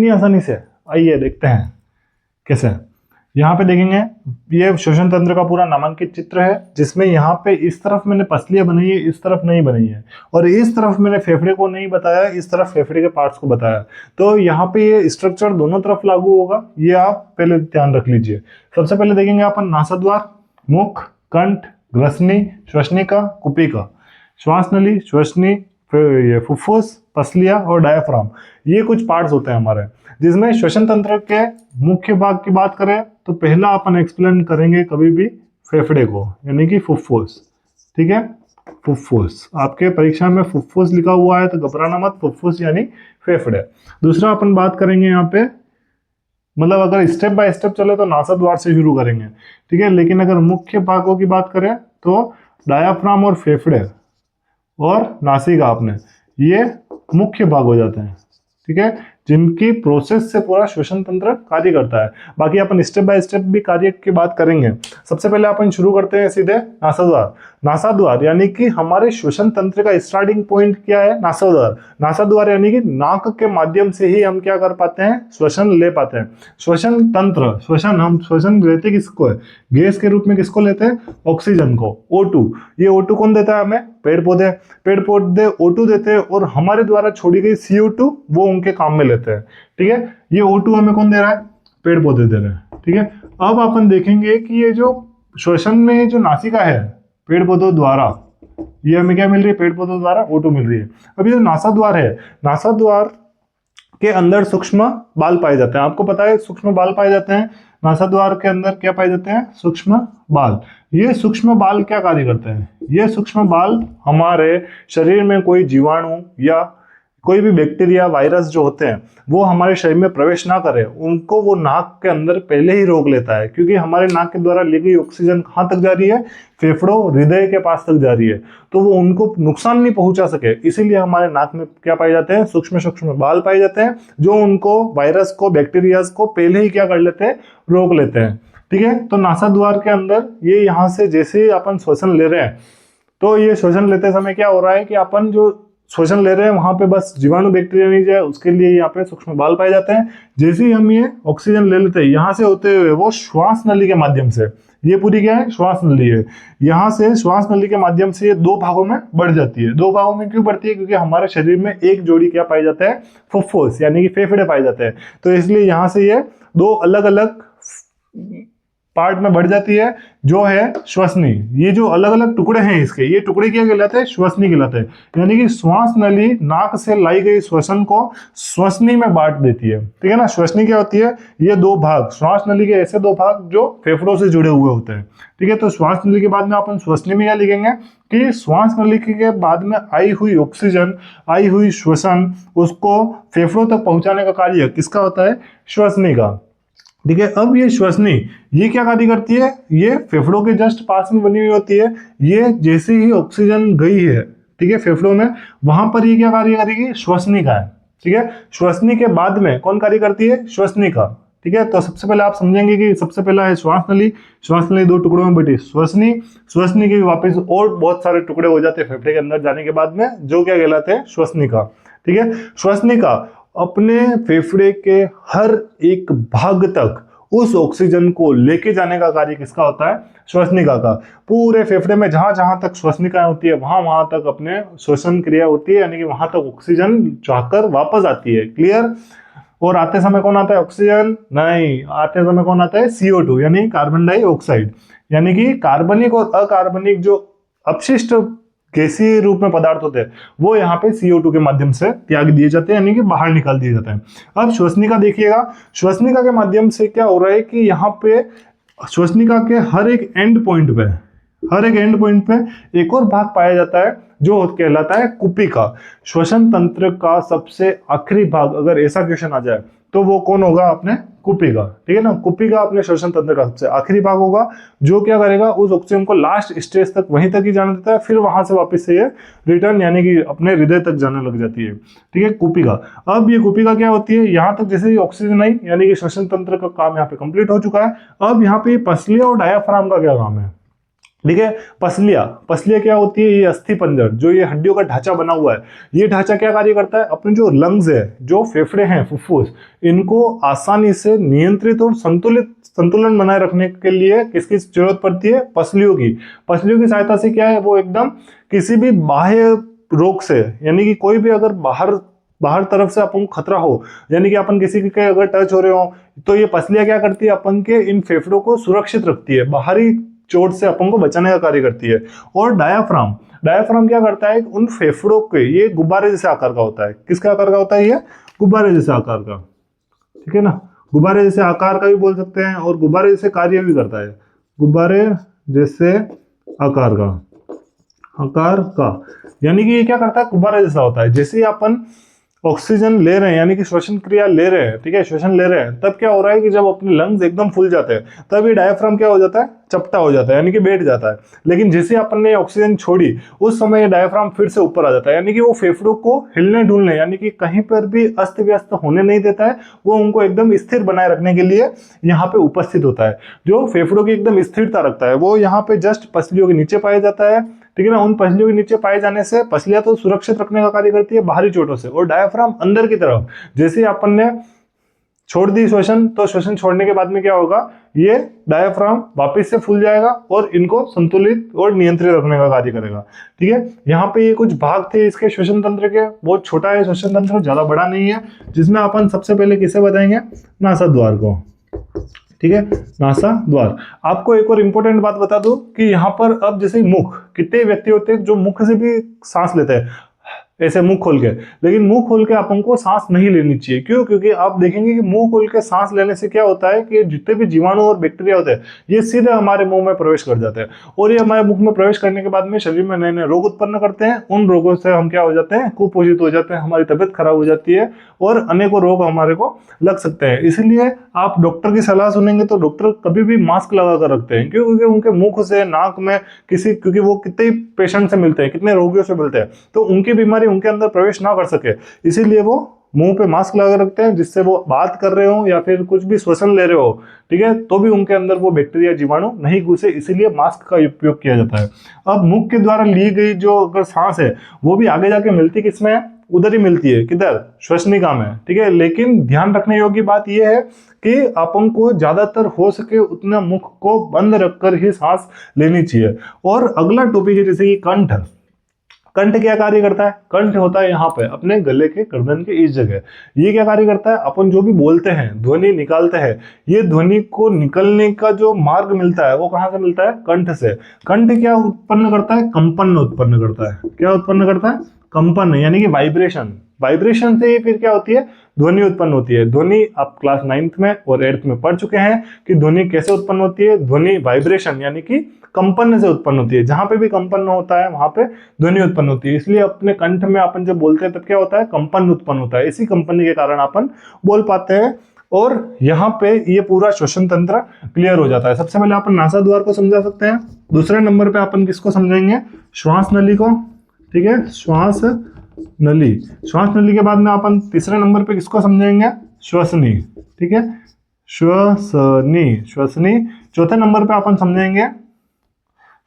इतनी आसानी से। आइए देखते हैं कैसे। यहाँ पे देखेंगे ये श्वसन तंत्र का पूरा नामांकित चित्र है, जिसमें यहाँ पे इस तरफ मैंने पसलियां बनाई है, इस तरफ नहीं बनाई है, और इस तरफ मैंने फेफड़े को नहीं बताया, इस तरफ फेफड़े के पार्ट्स को बताया। तो यहाँ पे ये स्ट्रक्चर दोनों तरफ लागू होगा, ये आप पहले ध्यान रख लीजिए। सबसे पहले देखेंगे अपन नासाद्वार, मुख, कंठ, ग्रसनी, श्वसनिका, कुपिका, श्वास नली, श्वसनी, ये फुफ्फुस, पसलियां और डायफ्राम, ये कुछ पार्ट्स होते हैं हमारे। जिसमें श्वसन तंत्र के मुख्य भाग की बात करें तो पहला अपन एक्सप्लेन करेंगे कभी भी फेफड़े को, यानी कि फुफ्फुस। ठीक है, फुफ्फुस आपके परीक्षा में फुफ्फुस लिखा हुआ है तो घबराना मत, फुफ्फुस यानी फेफड़े। दूसरा अपन बात करेंगे यहाँ पे, मतलब अगर स्टेप बाय स्टेप चले तो नासाद्वार से शुरू करेंगे, ठीक है, लेकिन अगर मुख्य भागों की बात करें तो डायाफ्राम और फेफड़े और नासिका आपने, ये मुख्य भाग हो जाते हैं। ठीक है, जिनकी प्रोसेस से पूरा श्वसन तंत्र कार्य करता है। बाकी अपन स्टेप बाय स्टेप भी कार्य की बात करेंगे। सबसे पहले अपन शुरू करते हैं सीधे नासाद्वार। नासाद्वार यानी कि हमारे श्वसन तंत्र का स्टार्टिंग पॉइंट क्या है? नासाद्वार। नासाद्वार यानी कि नाक के माध्यम से ही हम क्या कर पाते हैं? श्वसन ले पाते हैं। श्वसन तंत्र, श्वसन, हम श्वसन लेते किसको है? गैस के रूप में किसको लेते हैं? ऑक्सीजन को, O2। ये O2 कौन देता है हमें? पेड़ पौधे। पेड़ पौधे O2 देते हैं और हमारे द्वारा छोड़ी गई CO2 वो उनके काम में लेते हैं। ठीक है, ये O2 हमें कौन दे रहा है? पेड़ पौधे दे रहे हैं। ठीक है, अब अपन देखेंगे कि ये जो श्वसन में जो नासिका है पेड़ पौधों द्वारा, ये हमें क्या मिल रही है? पेड़ पौधों द्वारा O2 मिल रही है। अब ये जो नासाद्वार है, नासाद्वार के अंदर सूक्ष्म बाल पाए जाते हैं। आपको पता है सूक्ष्म बाल पाए जाते हैं नासाद्वार के अंदर। क्या पाए जाते हैं? सूक्ष्म बाल। ये सूक्ष्म बाल क्या कार्य करते हैं? ये सूक्ष्म बाल हमारे शरीर में कोई जीवाणु या कोई भी बैक्टीरिया, वायरस जो होते हैं वो हमारे शरीर में प्रवेश ना करे, उनको वो नाक के अंदर पहले ही रोक लेता है। क्योंकि हमारे नाक के द्वारा ली गई ऑक्सीजन कहाँ तक जा रही है? फेफड़ों, हृदय के पास तक जा रही है, तो वो उनको नुकसान नहीं पहुंचा सके, इसीलिए हमारे नाक में क्या पाए जाते हैं? सूक्ष्म सूक्ष्म बाल पाए जाते हैं, जो उनको वायरस को, बैक्टीरिया को पहले ही क्या कर लेते हैं? रोक लेते हैं। ठीक है, तो नासाद्वार के अंदर ये यहाँ से जैसे ही अपन श्वसन ले रहे हैं, तो ये श्वसन लेते समय क्या हो रहा है कि अपन जो श्वसन ले रहे हैं वहां पे बस जीवाणु, बैक्टीरिया नहीं जाए, उसके लिए यहाँ पे सूक्ष्म बाल पाए जाते हैं। जैसे ही हम ये ऑक्सीजन ले लेते हैं, यहाँ से होते हुए वो श्वास नली के माध्यम से, ये पूरी क्या है? श्वास नली है। यहाँ से श्वास नली के माध्यम से ये दो भागों में बढ़ जाती है। दो भागों में क्यों बढ़ती है? क्योंकि हमारे शरीर में एक जोड़ी क्या पाई जाता है? फुफ्फुस यानी कि फेफड़े पाए जाते हैं। तो इसलिए यहाँ से ये दो अलग अलग पार्ट में बढ़ जाती है, जो है श्वसनी। ये जो अलग अलग टुकड़े हैं इसके, ये टुकड़े क्या कहलाते हैं? श्वसनी कहलाते हैं। यानी कि श्वास नली नाक से लाई गई श्वसन को श्वसनी में बांट देती है। ठीक है ना, श्वसनी क्या होती है? ये दो भाग, श्वास नली के ऐसे दो भाग जो फेफड़ों से जुड़े हुए होते हैं। ठीक है, तो श्वास नली के बाद में अपन श्वसनी में क्या लिखेंगे कि श्वास नली के बाद में आई हुई ऑक्सीजन, आई हुई श्वसन, उसको फेफड़ों तक पहुंचाने का कार्य किसका होता है? श्वसनी का। ठीक है, अब ये श्वसनी ये क्या कार्य करती है? ये फेफड़ों के जस्ट पास में बनी हुई होती है। ये जैसे ही ऑक्सीजन गई है, ठीक है, फेफड़ों में, वहां पर ये क्या कार्य करेगी? श्वसनी का है। ठीक है, श्वसनी के बाद में कौन कार्य करती है? श्वसनी का। ठीक है, तो सबसे पहले आप समझेंगे कि सबसे पहला है श्वास नली। श्वास नली दो टुकड़ों में बटी, श्वसनी। श्वसनी के वापस और बहुत सारे टुकड़े हो जाते हैं फेफड़े के अंदर जाने के बाद में, जो क्या कहलाते हैं? श्वसनी का। ठीक है, श्वसनी का अपने फेफड़े के हर एक भाग तक उस ऑक्सीजन को लेके जाने का कार्य किसका होता है? श्वसनिका का। पूरे फेफड़े में जहां जहां तक श्वसनिका होती है वहां वहां तक अपने श्वसन क्रिया होती है, यानी कि वहां तक ऑक्सीजन जाकर वापस आती है। क्लियर? और आते समय कौन आता है? ऑक्सीजन नहीं, आते समय कौन आता है? CO2 यानी कार्बन डाइऑक्साइड। यानी कि कार्बनिक और अकार्बनिक जो अपशिष्ट गैसीय रूप में पदार्थ होते हैं वो यहाँ पे CO2 के माध्यम से त्याग दिए जाते हैं, यानी कि बाहर निकाल दिए जाते हैं। अब श्वसनिका देखिएगा, श्वसनिका के माध्यम से क्या हो रहा है कि यहाँ पे श्वसनिका के हर एक एंड पॉइंट पे एक और भाग पाया जाता है जो कहलाता है कुपिका। श्वसन तंत्र का सबसे आखिरी भाग, अगर ऐसा क्वेश्चन आ जाए तो वो कौन होगा? अपने कुपिका। ठीक है ना, कुपिका अपने श्वसन तंत्र का सबसे आखिरी भाग होगा, जो क्या करेगा? उस ऑक्सीजन को लास्ट स्टेज तक वहीं तक ही जाने देता है, फिर वहां से वापस से ये रिटर्न यानी कि अपने हृदय तक जाने लग जाती है। ठीक है, कुपिका। अब ये कुपिका क्या होती है? यहाँ तक जैसे ही ऑक्सीजन आई, यानी कि श्वसन तंत्र का काम यहाँ पे कंप्लीट हो चुका है। अब यहाँ पे पसलियां और डायाफ्राम का क्या काम है? ठीक है। पसलियां, पसलियां क्या होती है? ये अस्थि पंजर, जो ये हड्डियों का ढांचा बना हुआ है, ये ढांचा क्या कार्य करता है? अपने जो लंग्स है, जो फेफड़े हैं, फुफ्फुस, इनको आसानी से नियंत्रित और संतुलन बनाए रखने के लिए किसकी जरूरत पड़ती है? पसलियों की। पसलियों की सहायता से क्या है, वो एकदम किसी भी बाह्य रोग से, यानी कि कोई भी अगर बाहर तरफ से अपन को खतरा हो, यानी कि अपन किसी के अगर टच हो रहे हो, तो ये पसलियां क्या करती है? अपन के इन फेफड़ों को सुरक्षित रखती है, बाहरी चोट से अपन को बचाने का कार्य करती है। और डायाफ्राम, डायाफ्राम क्या करता है? उन फेफड़ों के, ये गुब्बारे जैसे आकार का होता है। किसके आकार का होता है? ये गुब्बारे जैसे आकार का, ठीक है ना। गुब्बारे जैसे आकार का भी बोल सकते हैं, और गुब्बारे जैसे कार्य भी करता है। गुब्बारे जैसे आकार का, यानी कि ये क्या करता है? गुब्बारे जैसा होता है। जैसे ही अपन ऑक्सीजन ले रहे हैं, यानी कि श्वसन क्रिया ले रहे हैं, ठीक है, श्वसन ले रहे हैं, तब क्या हो रहा है कि जब अपने लंग्स एकदम फूल जाते हैं, तब ये डायफ्राम क्या हो जाता है? चपटा हो जाता है, यानी कि बैठ जाता है। लेकिन जैसे अपन ने ऑक्सीजन छोड़ी, उस समय ये डायफ्राम फिर से ऊपर आ जाता है, यानी कि वो फेफड़ों को हिलने डुलने, यानी कि कहीं पर भी अस्त व्यस्त होने नहीं देता है, वो उनको एकदम स्थिर बनाए रखने के लिए यहाँ पे उपस्थित होता है। जो फेफड़ों की एकदम स्थिरता रखता है, वो यहाँ पे जस्ट पसलियों के नीचे पाया जाता है, ठीक है ना। उन पसलियों के नीचे पाए जाने से पसलियां तो सुरक्षित रखने का कार्य करती है बाहरी चोटों से, और डायफ्राम अंदर की तरफ। जैसे अपन ने छोड़ दी श्वसन, तो श्वसन छोड़ने के बाद में क्या होगा? ये डायफ्राम वापस से फूल जाएगा और इनको संतुलित और नियंत्रित रखने का कार्य करेगा, ठीक है। यहाँ पे ये कुछ भाग थे इसके श्वसन तंत्र के, बहुत छोटा है श्वसन तंत्र, ज्यादा बड़ा नहीं है, जिसमें अपन सबसे पहले किसे बताएंगे? नासा द्वार को, ठीक है, नासा द्वार। आपको एक और इंपॉर्टेंट बात बता दूं कि यहाँ पर अब जैसे मुख, कितने व्यक्ति होते हैं जो मुख से भी सांस लेते हैं, ऐसे मुंह खोल के, लेकिन मुंह खोल के अपन को सांस नहीं लेनी चाहिए। क्यों? क्योंकि आप देखेंगे कि मुंह खोल के सांस लेने से क्या होता है कि जितने भी जीवाणु और बैक्टीरिया होते हैं, ये सीधे हमारे मुंह में प्रवेश कर जाते हैं, और ये हमारे मुंह में प्रवेश करने के बाद में शरीर में नए नए रोग उत्पन्न करते हैं। उन रोगों से हम क्या हो जाते हैं? कुपोषित हो जाते हैं, हमारी तबियत खराब हो जाती है, और अनेकों रोग हमारे को लग सकते हैं। इसलिए आप डॉक्टर की सलाह सुनेंगे तो डॉक्टर कभी भी मास्क लगा कर रखते हैं। क्यों? क्योंकि उनके मुख से, नाक में क्योंकि वो कितने पेशेंट से मिलते हैं, कितने रोगियों से मिलते हैं, तो उनकी बीमारी उनके अंदर प्रवेश ना कर सके, इसीलिए वो मुंह पे मास्क लगा रखते हैं, जिससे वो बात कर रहे हो या फिर कुछ भी श्वसन ले रहे हो, ठीक है, तो भी उनके अंदर वो बैक्टीरिया, जीवाणु नहीं घुसे, इसीलिए मास्क का उपयोग किया जाता है। अब मुख के द्वारा ली गई जो अगर सांस है, वो भी आगे जाके मिलती किसमें है? उधर ही मिलती है, किधर? श्वसनिका में, ठीक है। लेकिन ध्यान रखने योग्य बात यह है कि अपन को ज्यादातर हो सके उतना मुख को बंद रखकर ही सांस लेनी चाहिए। और अगला टॉपिक है जैसे कि कंठ। कंठ क्या कार्य करता है? कंठ होता है यहाँ पे अपने गले के गर्दन के इस जगह। ये क्या कार्य करता है? अपन जो भी बोलते हैं, ध्वनि निकालते हैं, ये ध्वनि को निकलने का जो मार्ग मिलता है वो कहाँ से मिलता है? कंठ से। कंठ क्या उत्पन्न करता है? कंपन उत्पन्न करता है। क्या उत्पन्न करता है? कंपन, यानी कि वाइब्रेशन। वाइब्रेशन से ही फिर क्या होती है? ध्वनि उत्पन्न होती है। ध्वनि आप क्लास 9th में और 8th में पढ़ चुके हैं कि ध्वनि कैसे उत्पन्न होती है। ध्वनि वाइब्रेशन यानी कि कंपन से उत्पन्न होती है। जहां पे भी कंपन होता है वहां पे ध्वनि उत्पन्न होती है। इसलिए अपने कंठ में अपन जब बोलते हैं तब क्या होता है? कंपन उत्पन्न होता है। इसी कंपन के कारण अपन बोल पाते हैं। और यहाँ पे ये पूरा श्वसन तंत्र क्लियर हो जाता है। सबसे पहले अपन नासा द्वार को समझा सकते हैं। दूसरे नंबर पे अपन किसको समझेंगे? श्वास नली को, ठीक है, श्वास नली। श्वास नली के बाद में अपन तीसरे नंबर पे किसको समझेंगे? श्वसनी, ठीक है, श्वसनी। चौथे नंबर पे अपन समझेंगे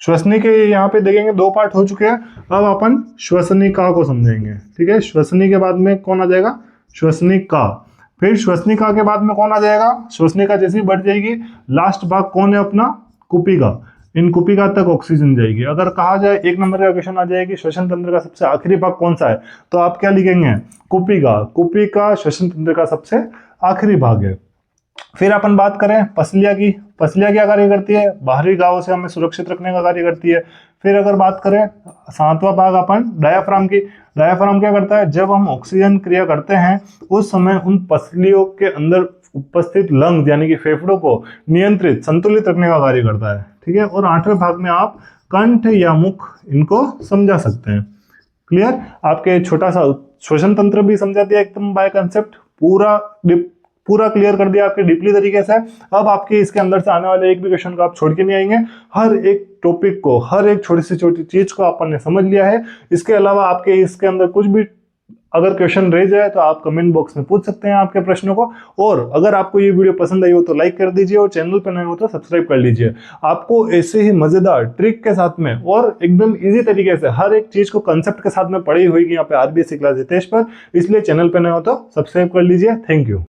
श्वसनी के, यहाँ पे देखेंगे 2 पार्ट हो चुके हैं। अब अपन श्वसनिका को समझेंगे, ठीक है। श्वसनी के बाद में कौन आ जाएगा? श्वसनिका। फिर श्वसनिका के बाद में कौन आ जाएगा? श्वसनिका जैसी बढ़ जाएगी, लास्ट भाग कौन है अपना? कुपिका। इन कुपिका तक ऑक्सीजन जाएगी। अगर कहा जाए 1 नंबर का क्वेश्चन आ जाएगी श्वसन तंत्र का सबसे आखिरी भाग कौन सा है, तो आप क्या लिखेंगे? कुपिका। कुपिका श्वसन तंत्र का सबसे आखिरी भाग है। फिर अपन बात करें पसलिया की। पसलिया क्या कार्य करती है? बाहरी घावों से हमें सुरक्षित रखने का कार्य करती है। फिर अगर बात करें 7वां भाग अपन डायाफ्राम की। डायाफ्राम क्या करता है? जब हम ऑक्सीजन क्रिया करते हैं उस समय उन पसलियों के अंदर उपस्थित लंग्स यानी कि फेफड़ों को नियंत्रित, संतुलित रखने का कार्य करता है, ठीक है। और 8वें भाग में आप कंठ या मुख इनको समझा सकते हैं। क्लियर? आपके छोटा सा श्वसन तंत्र भी समझा दिया एकदम बाय कंसेप्ट, पूरा क्लियर कर दिया आपके डीपली तरीके से। अब आपके इसके अंदर से आने वाले एक भी क्वेश्चन को आप छोड़ के नहीं आएंगे। हर एक टॉपिक को, हर एक छोटी सी छोटी चीज को अपन ने समझ लिया है। इसके अलावा आपके इसके अंदर कुछ भी अगर क्वेश्चन रह जाए तो आप कमेंट बॉक्स में पूछ सकते हैं आपके प्रश्नों को। और अगर आपको ये वीडियो पसंद आई हो तो लाइक कर दीजिए और चैनल पर नए हो तो सब्सक्राइब कर लीजिए। आपको ऐसे ही मजेदार ट्रिक के साथ में और एकदम इजी तरीके से हर एक चीज को कंसेप्ट के साथ में पढ़ी हुई यहाँ पे आरबीएससी क्लास हितेश पर, इसलिए चैनल पर नए हो तो सब्सक्राइब कर लीजिए। Thank you.